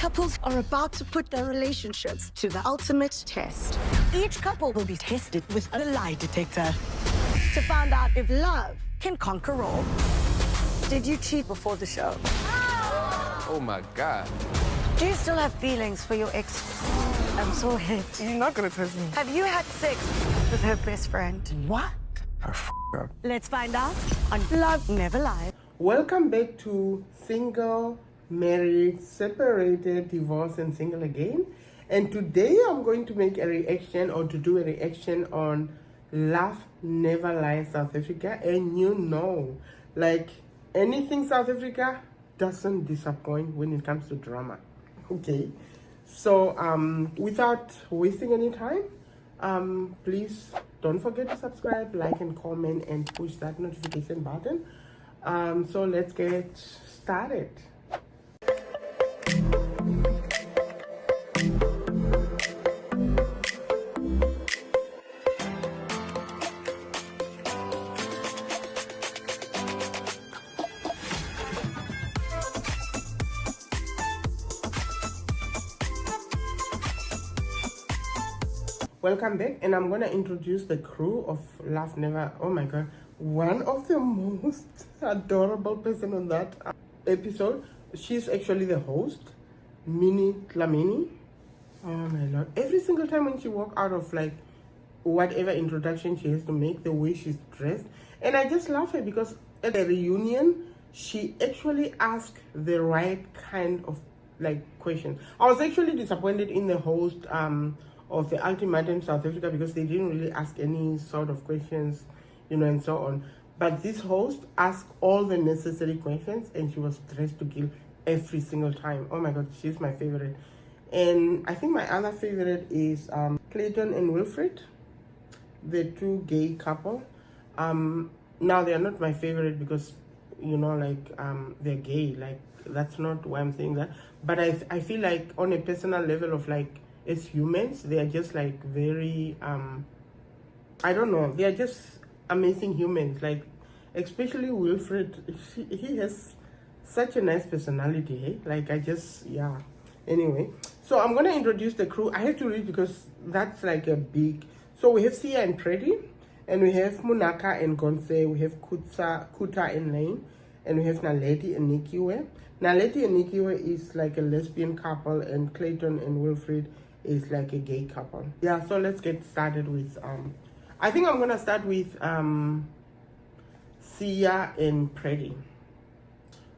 couples are about to put their relationships to the ultimate test. Each couple will be tested with a lie detector to find out if love can conquer all. Did you cheat before the show? Oh my God. Do you still have feelings for your ex? I'm so hit. You're not gonna test me. Have you had sex with her best friend? What? Her Let's find out on Love Never Lies. Welcome back to Single, Married, Separated, Divorced, and Single Again. And today I'm going to make a reaction or to do a reaction on Love Never Lies South Africa. And you know, like anything South Africa doesn't disappoint when it comes to drama. Okay, so without wasting any time, please don't forget to subscribe, like, and comment, and push that notification button. So let's get started. Welcome back, and I'm gonna introduce the crew of Love Never. Oh my God, one of the most adorable person on that episode. She's actually the host, Minnie Dlamini. Oh my Lord! Every single time when she walk out of like whatever introduction she has to make, the way she's dressed, and I just love her because at the reunion she actually asked the right kind of like question. I was actually disappointed in the host of the Ultimatum South Africa because they didn't really ask any sort of questions, you know, and so on. But this host asked all the necessary questions, and she was dressed to kill every single time. Oh my God, she's my favorite. And I think my other favorite is Clayton and Wilfred, the two gay couple. Now they are not my favorite because, you know, like they're gay. Like that's not why I'm saying that. But I feel like on a personal level of like, as humans, they are just like very I don't know, they are just amazing humans. Like especially Wilfred, he has such a nice personality, hey? Like I just, yeah. Anyway, so I'm gonna introduce the crew. I have to read because that's like a big. So we have Sia and Preddy, and we have Munaka and Gonse, we have Kuta and Lane, and we have Naledi and Nikiwe. Naledi and Nikiwe is like a lesbian couple, and Clayton and Wilfred is like a gay couple. Yeah, so let's get started with I think I'm gonna start with Sia and Preddy.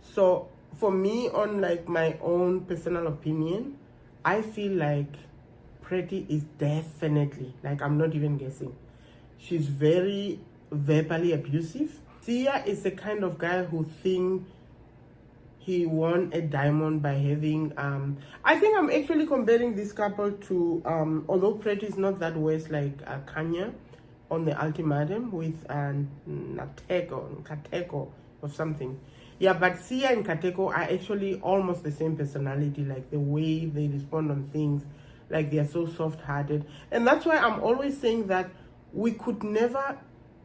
So for me, on like my own personal opinion, I feel like Preddy is definitely, like I'm not even guessing, she's very verbally abusive. Sia is the kind of guy who thinks he won a diamond by having I think I'm actually comparing this couple to although Preddy is not that worse like Kanya on the Ultimatum with Kateko or something. Yeah, but Sia and Kateko are actually almost the same personality, like the way they respond on things, like they are so soft-hearted. And that's why I'm always saying that we could never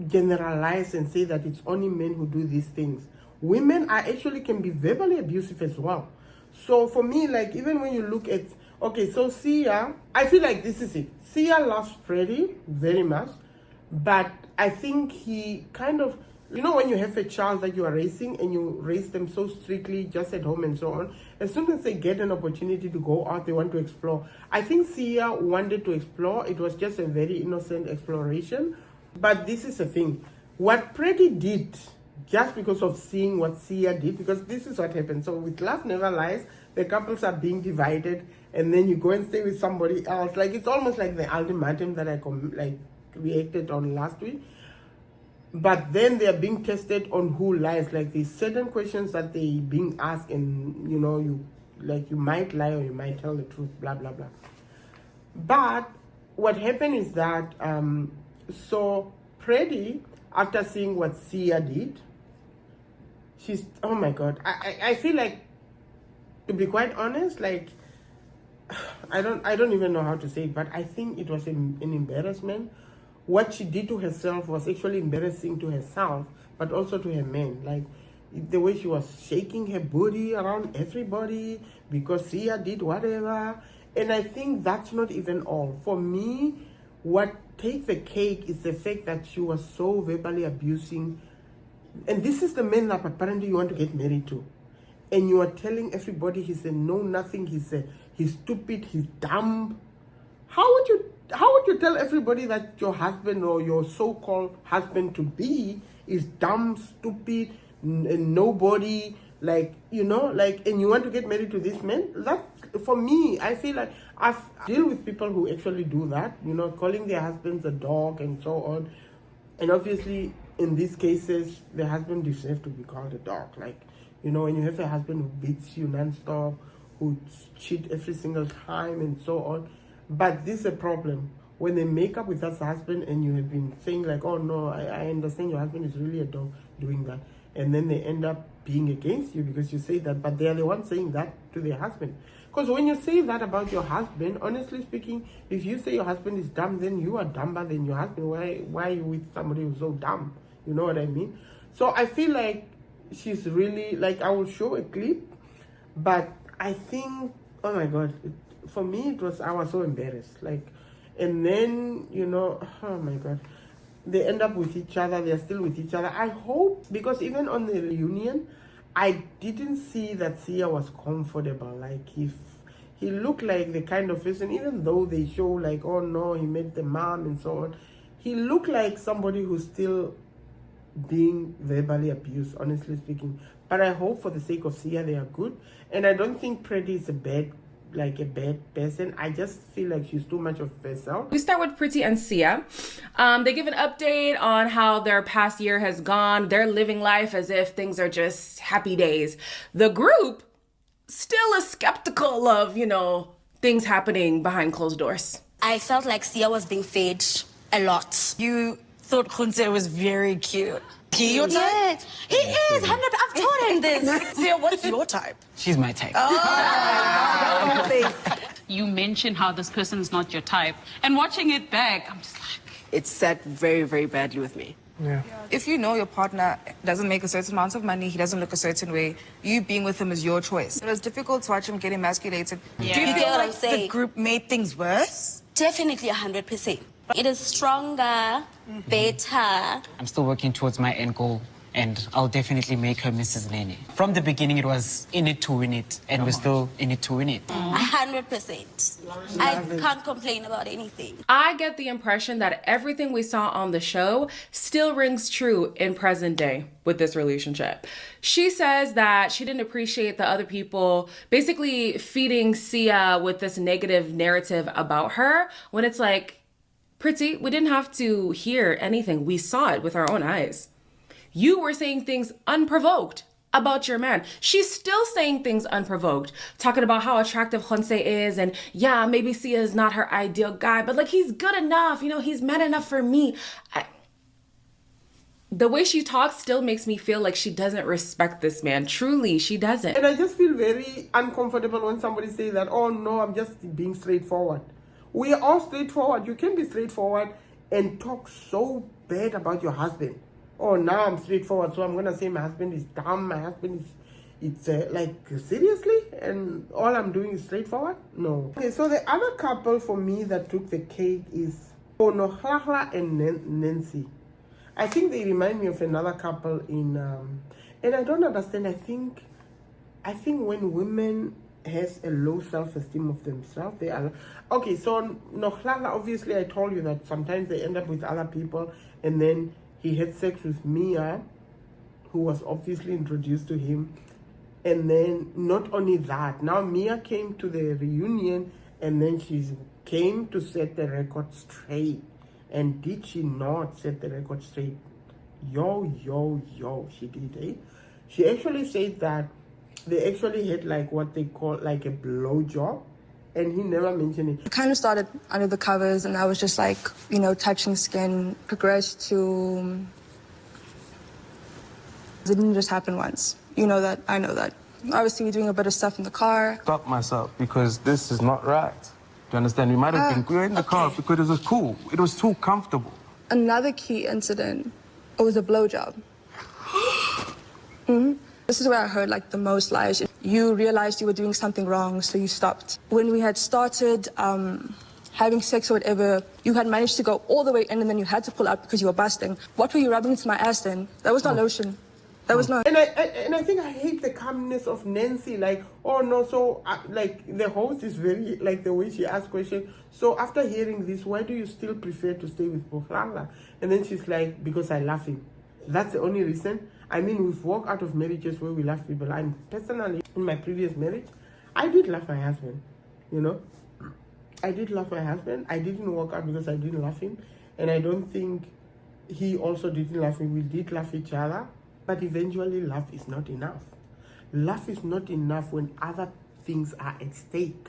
generalize and say that it's only men who do these things. Women are actually can be verbally abusive as well. So for me, like even when you look at, okay, so Sia, I feel like this is it. Sia loves Preddy very much, but I think he kind of, you know, when you have a child that you are raising and you raise them so strictly just at home and so on, as soon as they get an opportunity to go out, they want to explore. I think Sia wanted to explore. It was just a very innocent exploration. But this is the thing. What Preddy did, just because of seeing what Sia did, because this is what happened. So with Love Never Lies, the couples are being divided, and then you go and stay with somebody else. Like it's almost like the Ultimatum that I reacted on last week. But then they are being tested on who lies. Like there's certain questions that they being asked, and you know, you might lie or you might tell the truth, blah blah blah. But what happened is that so Preddy, after seeing what Sia did, she's, oh my God, I feel like, to be quite honest, like I don't even know how to say it, but I think it was an embarrassment. What she did to herself was actually embarrassing to herself, but also to her man. Like the way she was shaking her booty around everybody because Sia did whatever. And I think that's not even all. For me, what takes the cake is the fact that she was so verbally abusing. And this is the man that apparently you want to get married to. And you are telling everybody he's a know-nothing, he's stupid, he's dumb. How would you tell everybody that your husband or your so-called husband-to-be is dumb, stupid, nobody, like, you know, like, and you want to get married to this man? That, for me, I feel like I've dealt with people who actually do that, you know, calling their husbands a dog and so on. And obviously, in these cases, the husband deserves to be called a dog. Like, you know, when you have a husband who beats you non-stop, who cheat every single time and so on. But this is a problem. When they make up with that husband and you have been saying like, oh no, I understand your husband is really a dog doing that. And then they end up being against you because you say that, but they are the ones saying that to their husband. Because when you say that about your husband, honestly speaking, if you say your husband is dumb, then you are dumber than your husband. Why are you with somebody who's so dumb? You know what I mean? So I feel like she's really, like, I will show a clip, but I think, oh my God, for me, I was so embarrassed. Like, and then, you know, oh my God, they end up with each other. They're still with each other. I hope, because even on the reunion, I didn't see that Sia was comfortable. Like, if he looked like the kind of person, even though they show like, oh no, he met the mom and so on, he looked like somebody who's still being verbally abused, honestly speaking. But I hope for the sake of Sia, they are good. And I don't think Pretty is a bad person. I just feel like she's too much of herself. We start with Pretty and Sia. They give an update on how their past year has gone. They're living life as if things are just happy days. The group still is skeptical of, you know, things happening behind closed doors. I felt like Sia was being fed a lot. You thought Khunse was very cute. He your type? Yes, he is. I've told him this. Sia, what's your type? She's my type. You mentioned how this person is not your type. And watching it back, I'm just like... It sat very, very badly with me. Yeah. If you know your partner doesn't make a certain amount of money, he doesn't look a certain way, you being with him is your choice. It was difficult to watch him get emasculated. Yeah. Do you You feel get what I'm like saying? the group made things worse? Definitely 100%. It is stronger, better. I'm still working towards my end goal, and I'll definitely make her Mrs. Nene. From the beginning, it was in it to win it, and we're still in it to win it. 100%. I can't complain about anything. I get the impression that everything we saw on the show still rings true in present day with this relationship. She says that she didn't appreciate the other people basically feeding Sia with this negative narrative about her, when it's like, Pretty, we didn't have to hear anything. We saw it with our own eyes. You were saying things unprovoked about your man. She's still saying things unprovoked, talking about how attractive Khunse is, and yeah, maybe Sia is not her ideal guy, but like, he's good enough, you know, he's man enough for me. The way she talks still makes me feel like she doesn't respect this man. Truly, she doesn't. And I just feel very uncomfortable when somebody says that, oh no, I'm just being straightforward. We are all straightforward. You can be straightforward and talk so bad about your husband. Oh, now I'm straightforward, so I'm going to say my husband is dumb, my husband is, like, seriously? And all I'm doing is straightforward? No. Okay, so the other couple for me that took the cake is Nohla and Nancy. I think they remind me of another couple in, and I don't understand, I think when women has a low self-esteem of themselves, they are, okay, so Nohla, obviously I told you that sometimes they end up with other people, and then he had sex with Mia, who was obviously introduced to him. And then not only that, now Mia came to the reunion and then she came to set the record straight. And did she not set the record straight? Yo, she did, eh? She actually said that they actually had like what they call like a blow job. And he never mentioned it. It kind of started under the covers, and I was just like, you know, touching skin, progressed to... It didn't just happen once. You know that, I know that. Obviously, we're doing a bit of stuff in the car. Stop myself, because this is not right. Do you understand? We might have been... We were in the car because it was cool. It was too comfortable. Another key incident, it was a blowjob. This is where I heard like the most lies. You realized you were doing something wrong, so you stopped. When we had started having sex or whatever, you had managed to go all the way in and then you had to pull out because you were busting. What were you rubbing into my ass then? That was not lotion. That was not. And I think I hate the calmness of Nancy. Like, oh no, so like the host is very like the way she asks questions. So after hearing this, why do you still prefer to stay with Bukhara? And then she's like, because I love him. That's the only reason. I mean, we've walked out of marriages where we love people. I'm personally, in my previous marriage, I did love my husband, you know. I did love my husband. I didn't walk out because I didn't love him. And I don't think he also didn't love me. We did love each other. But eventually, love is not enough. Love is not enough when other things are at stake.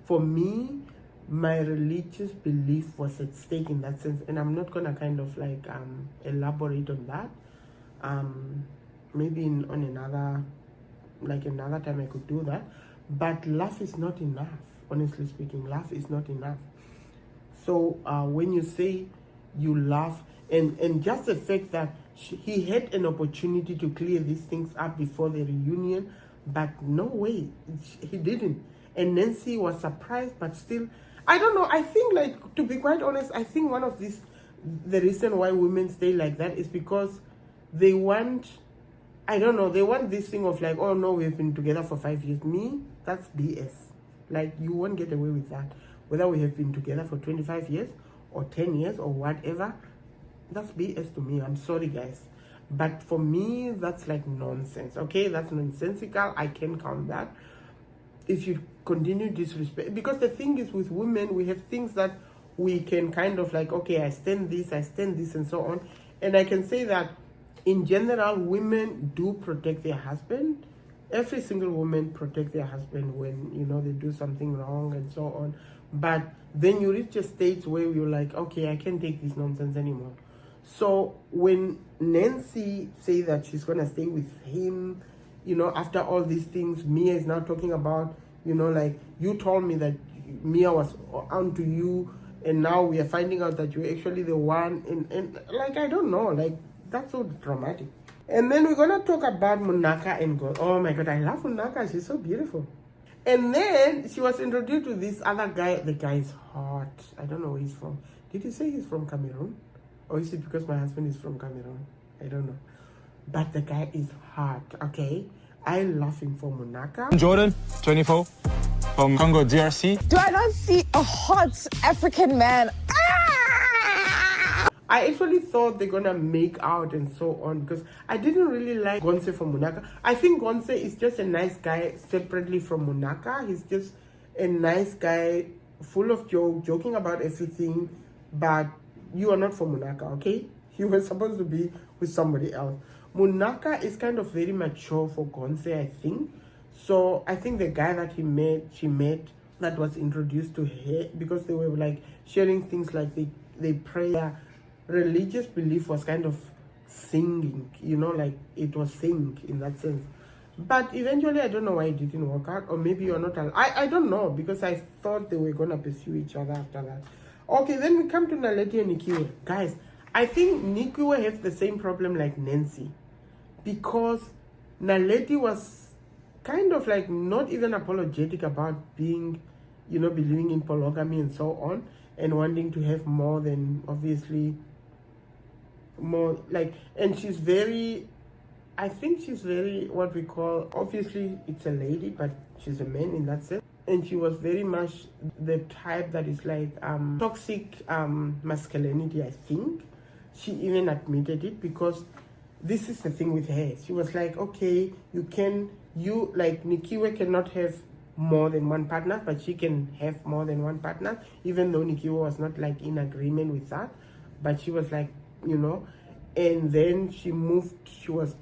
For me, my religious belief was at stake in that sense. And I'm not going to kind of like elaborate on that. Maybe on another time I could do that. But love is not enough. Honestly speaking, love is not enough. So when you say you love, and just the fact that he had an opportunity to clear these things up before the reunion, but no way, he didn't. And Nancy was surprised, but still, I don't know. I think, like, to be quite honest, I think one of the reason why women stay like that is because they want, I don't know, they want this thing of like, oh no, we've been together for 5 years. Me, that's BS. Like, you won't get away with that. Whether we have been together for 25 years or 10 years or whatever, that's BS to me. I'm sorry, guys. But for me, that's like nonsense, okay? That's nonsensical. I can count that. If you continue disrespect, because the thing is with women, we have things that we can kind of like, okay, I stand this, and so on. And I can say that in general, women do protect their husband. Every single woman protects their husband when, you know, they do something wrong and so on. But then you reach a stage where you're like, okay, I can't take this nonsense anymore. So when Nancy say that she's going to stay with him, you know, after all these things, Mia is now talking about, you know, like, you told me that Mia was onto you, and now we are finding out that you're actually the one. And like, I don't know, like, that's so dramatic. And then we're going to talk about Munaka and God. Oh my God, I love Munaka. She's so beautiful. And then she was introduced to this other guy. The guy is hot. I don't know where he's from. Did he say he's from Cameroon? Or is it because my husband is from Cameroon? I don't know. But the guy is hot, okay? I love him for Munaka. Jordan, 24, from Congo DRC. Do I not see a hot African man? I actually thought they're gonna make out and so on, because I didn't really like Gonse from Munaka. I think Gonse is just a nice guy separately from Munaka. He's just a nice guy, full of joking about everything, but you are not from Munaka, okay? You were supposed to be with somebody else. Munaka is kind of very mature for Gonse, I think. So I think the guy that she met, that was introduced to her, because they were like sharing things like they pray. Their religious belief was kind of singing, you know, like it was sing in that sense. But eventually, I don't know why it didn't work out, or maybe you're not. I don't know, because I thought they were gonna pursue each other after that. Okay, then we come to Naledi and Nikiwe. Guys, I think Nikiwe has the same problem like Nancy, because Naledi was kind of like not even apologetic about being, you know, believing in polygamy and so on, and wanting to have more than, obviously, more, like, and she's very, I think she's very, what we call, obviously it's a lady, but she's a man in that sense. And she was very much the type that is like toxic masculinity, I think. She even admitted it, because this is the thing with her. She was like, okay, like Nikiwe cannot have more than one partner, but she can have more than one partner, even though Nikiwe was not like in agreement with that. But she was like, you know, and then she was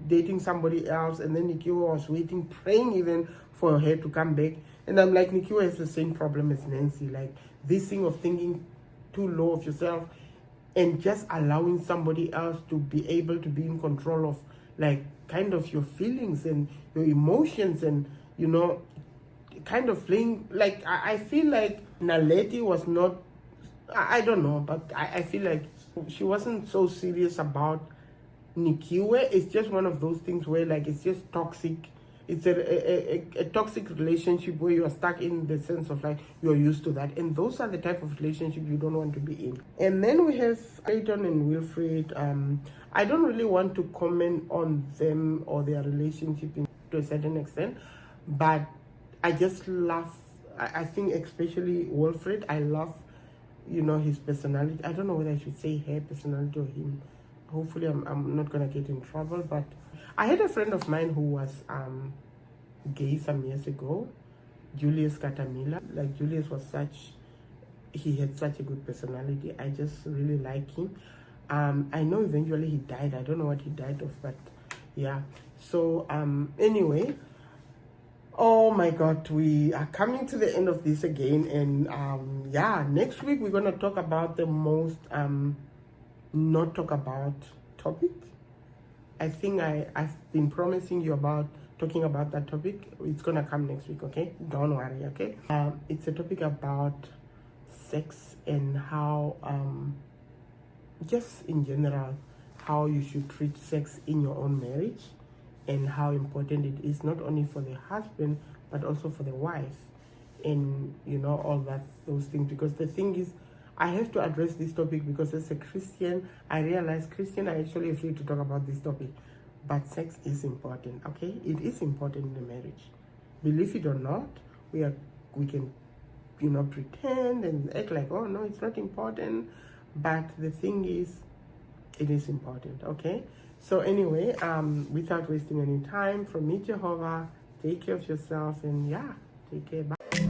dating somebody else, and then Nikiwe was waiting, praying even for her to come back. And I'm like, Nikiwe has the same problem as Nancy, like this thing of thinking too low of yourself and just allowing somebody else to be able to be in control of, like, kind of your feelings and your emotions, and, you know, kind of playing, like, I feel like Naledi was not, I don't know, but I feel like she wasn't so serious about nikiwe. It's just one of those things where like it's just toxic. It's a toxic relationship where you are stuck in the sense of like you're used to that, and those are the type of relationship you don't want to be in. And then we have Clayton and Wilfred. I don't really want to comment on them or their relationship to a certain extent, but I just love. I think especially Wilfred. I love, his personality. I don't know whether I should say her personality or him. Hopefully, I'm not gonna get in trouble, but. I had a friend of mine who was gay some years ago, Julius Katamila. Like Julius he had such a good personality. I just really like him. I know eventually he died. I don't know what he died of, but yeah. So anyway, oh my God, we are coming to the end of this again, and yeah, next week we're gonna talk about the most not talk about topic. I think I've been promising you about talking about that topic. It's gonna come next week, okay? Don't worry, okay? It's a topic about sex and how, just in general, how you should treat sex in your own marriage and how important it is not only for the husband but also for the wife, and all those things. Because the thing is, I have to address this topic because as a Christian, I realize Christians are actually afraid to talk about this topic. But sex is important, okay? It is important in the marriage. Believe it or not, we can, pretend and act like, oh no, it's not important. But the thing is, it is important, okay? So anyway, without wasting any time, from me, Jehovah, take care of yourself, and yeah, take care. Bye.